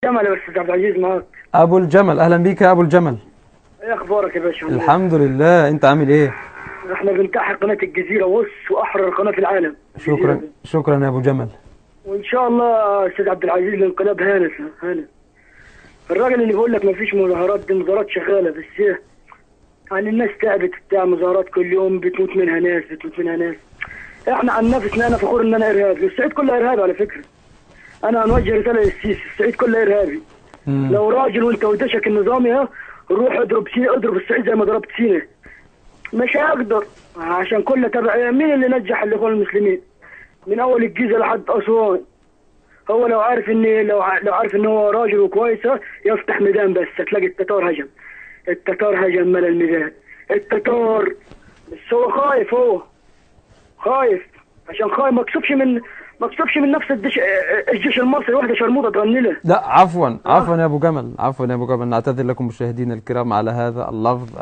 جمال يا استاذ عبد العزيز معاك. ابو الجمل، اهلا بيك يا ابو الجمل. ايه اخبارك يا باشا؟ الحمد لله، انت عامل ايه؟ احنا بنتاح قناه الجزيره واحرر قناه في العالم الجزيره شكرا دي. شكرا يا ابو جمل. وان شاء الله يا استاذ عبد العزيز الانقلاب هانت هانت. الراجل اللي بيقول لك ما فيش مظاهرات، دي مظاهرات شغاله بس ايه؟ يعني الناس تعبت بتاع مظاهرات كل يوم، بتموت منها ناس بتموت منها ناس. احنا عن نفسنا انا فخور ان انا ارهابي، الصعيد كله ارهابي على فكره. انا هنوجه رساله للسيسي، الصعيد كله ارهابي. لو راجل وانت ودشك النظامي ها، روح اضرب سينا، اضرب الصعيد زي ما ضربت سينا. مش هيقدر، عشان كله تبع مين اللي نجح الاخوان المسلمين من اول الجيزه لحد اسوان. هو لو عارف ان لو عارف ان هو راجل وكويس يفتح ميدان، بس هتلاقي التتار هجم. التتار هجم ملا الميدان التتار. بس هو خايف، هو خايف عشان خايف ما كسبش من نفس الجيش المصري. واحده شرموطه تغني له. لا عفوا عفوا يا ابو جمل، عفوا يا ابو جمل، نعتذر لكم مشاهدينا الكرام على هذا اللفظ